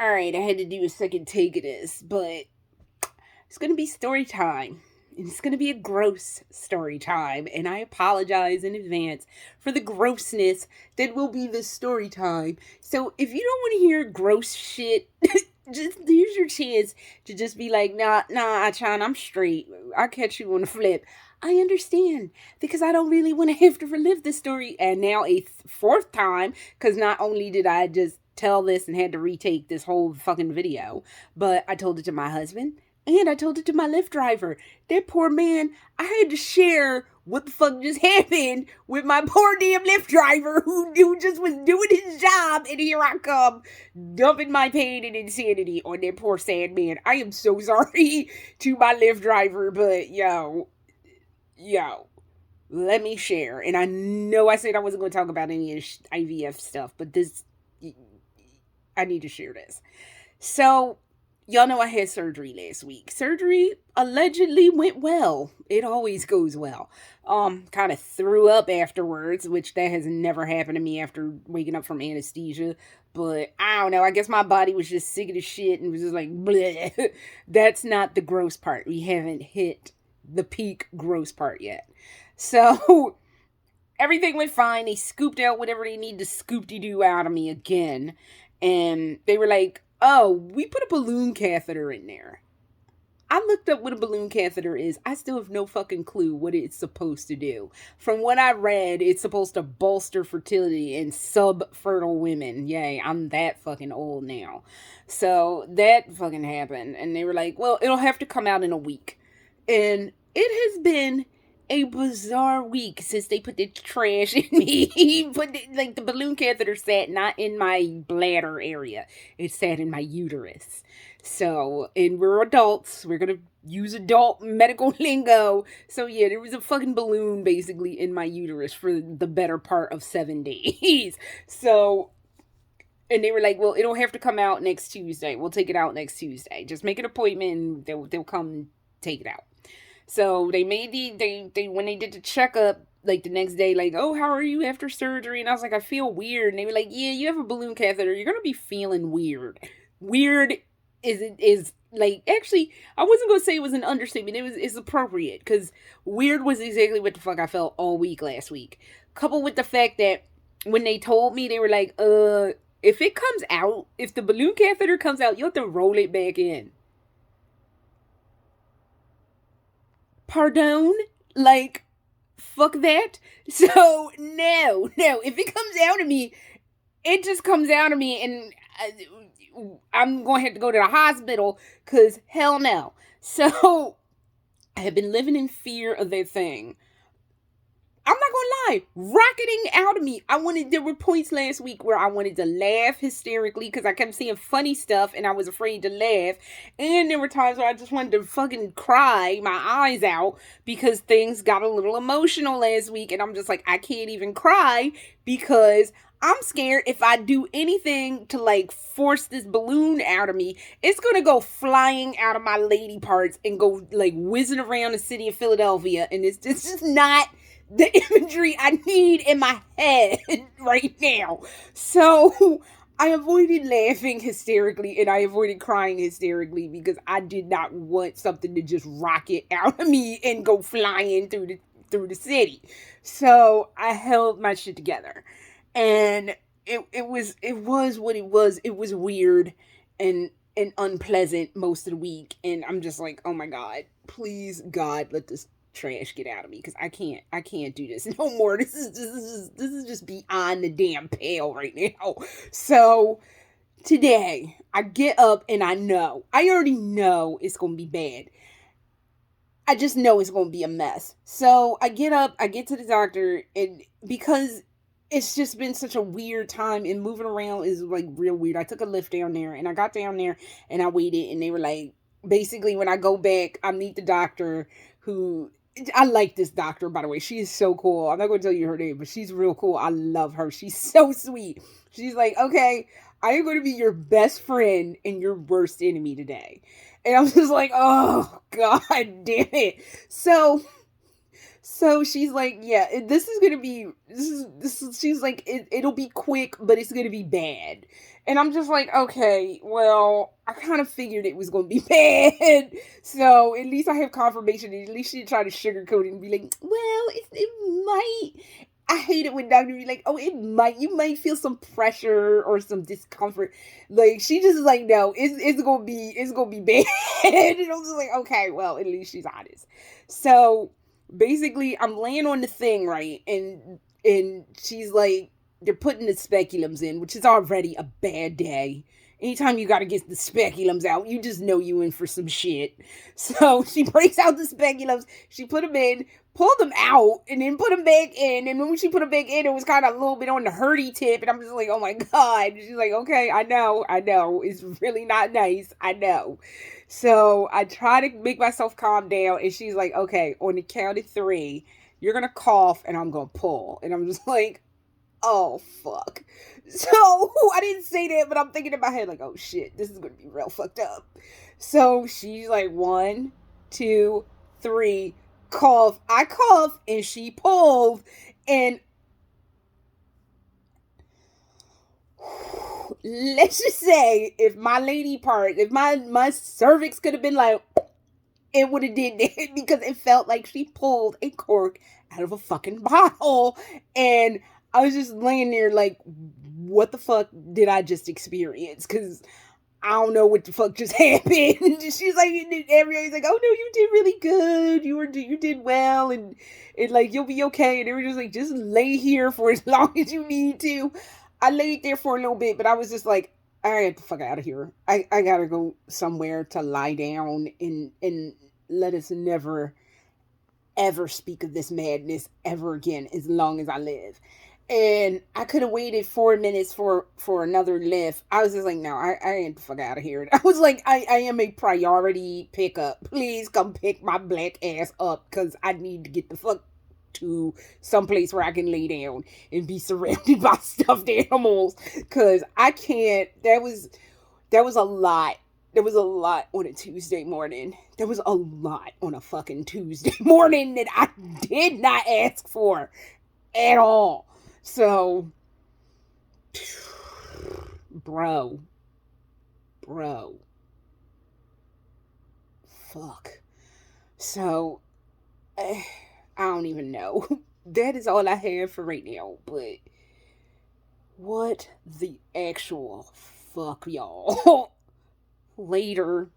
Alright, I had to do a second take of this, but it's gonna be story time. And it's gonna be a gross story time, and I apologize in advance for the grossness that will be this story time. So if you don't want to hear gross shit, just here's your chance to just be like, nah, Achan, I'm straight. I'll catch you on the flip. I understand because I don't really want to have to relive this story, and now a fourth time because not only did I just tell this and had to retake this whole fucking video, but I told it to my husband and I told it to my Lyft driver. That poor man, I had to share what the fuck just happened with my poor damn Lyft driver who just was doing his job, and here I come dumping my pain and insanity on that poor sad man. I am so sorry to my Lyft driver, but yo, let me share. And I know I said I wasn't going to talk about any of IVF stuff, but I need to share this. So, y'all know I had surgery last week. Surgery allegedly went well. It always goes well. Kind of threw up afterwards, which that has never happened to me after waking up from anesthesia. But I don't know. I guess my body was just sick of the shit and was just like, bleh. That's not the gross part. We haven't hit the peak gross part yet. So everything went fine. They scooped out whatever they need to scoop-de-doo out of me again. And they were like, oh, we put a balloon catheter in there. I looked up what a balloon catheter is. I still have no fucking clue what it's supposed to do. From what I read, it's supposed to bolster fertility in sub-fertile women. Yay, I'm that fucking old now. So that fucking happened. And they were like, well, it'll have to come out in a week. And it has been a bizarre week since they put the trash in me. Like the balloon catheter sat not in my bladder area. It sat in my uterus. So, and we're adults. We're gonna use adult medical lingo. So yeah, there was a fucking balloon basically in my uterus for the better part of 7 days. So, and they were like, well, it'll have to come out next Tuesday. We'll take it out next Tuesday. Just make an appointment and they'll come take it out. So they made they when they did the checkup, like the next day, like, oh, how are you after surgery? And I was like, I feel weird. And they were like, yeah, you have a balloon catheter. You're gonna be feeling weird. Weird is like, actually, I wasn't gonna say it was an understatement. It's appropriate because weird was exactly what the fuck I felt all week last week. Coupled with the fact that when they told me, they were like, if it comes out, if the balloon catheter comes out, you have to roll it back in. Pardon? Like, fuck that. So, no. If it comes out of me, it just comes out of me, and I'm going to have to go to the hospital, because hell no. So, I have been living in fear of that thing. I'm not gonna lie, rocketing out of me. There were points last week where I wanted to laugh hysterically because I kept seeing funny stuff and I was afraid to laugh. And there were times where I just wanted to fucking cry my eyes out because things got a little emotional last week. And I'm just like, I can't even cry because I'm scared if I do anything to like force this balloon out of me, it's gonna go flying out of my lady parts and go like whizzing around the city of Philadelphia. And it's just not the imagery I need in my head right now. So I avoided laughing hysterically and I avoided crying hysterically because I did not want something to just rocket out of me and go flying through the city. So I held my shit together. And it was what it was. It was weird and unpleasant most of the week. And I'm just like, oh my God, please God, let this trash get out of me because I can't do this no more. This is just beyond the damn pale right now. So today I get up and I already know it's gonna be bad. I just know it's gonna be a mess. So I get up, I get to the doctor, and because it's just been such a weird time and moving around is like real weird. I took a lift down there and I got down there and I waited and they were like, basically when I go back, I meet the doctor who, I like this doctor, by the way. She is so cool. I'm not going to tell you her name, but she's real cool. I love her. She's so sweet. She's like, okay, I am going to be your best friend and your worst enemy today. And I'm just like, oh, God damn it. So So she's like, yeah, this is gonna be she's like, it'll be quick, but it's gonna be bad. And I'm just like, okay, well, I kind of figured it was gonna be bad. So at least I have confirmation. At least she tried to sugarcoat it and be like, well, it might. I hate it when doctors be like, oh, you might feel some pressure or some discomfort. Like she just is like, no, it's gonna be bad. And I'm just like, okay, well, at least she's honest. So basically I'm laying on the thing, right? And she's like, they're putting the speculums in, which is already a bad day. Anytime you gotta get the speculums out, you just know you in for some shit. So she breaks out the speculums, she put them in, pulled them out, and then put them back in. And when she put them back in, it was kind of a little bit on the hurty tip. And I'm just like, oh my God. And she's like, okay, I know. It's really not nice. I know. So I try to make myself calm down. And she's like, okay, on the count of three, you're going to cough and I'm going to pull. And I'm just like, oh, fuck. So I didn't say that, but I'm thinking in my head, like, oh shit, this is going to be real fucked up. So she's like, 1, 2, 3, cough. I coughed and she pulled. And let's just say, if my lady part, if my cervix could have been like, it would have did that because it felt like she pulled a cork out of a fucking bottle. And I was just laying there like, what the fuck did I just experience? Because I don't know what the fuck just happened. She's like, everybody's like, oh no, you did really good. You did well, and like you'll be okay. And they were just like, just lay here for as long as you need to. I laid there for a little bit, but I was just like, I get the fuck out of here. I gotta go somewhere to lie down and let us never ever speak of this madness ever again as long as I live. And I could have waited 4 minutes for another lift. I was just like, no, I ain't the fuck out of here. I was like, I am a priority pickup. Please come pick my black ass up because I need to get the fuck to someplace where I can lay down and be surrounded by stuffed animals. Because I can't. That was a lot. There was a lot on a Tuesday morning. There was a lot on a fucking Tuesday morning that I did not ask for at all. So, bro, fuck. So, I don't even know. That is all I have for right now. But what the actual fuck, y'all? Later.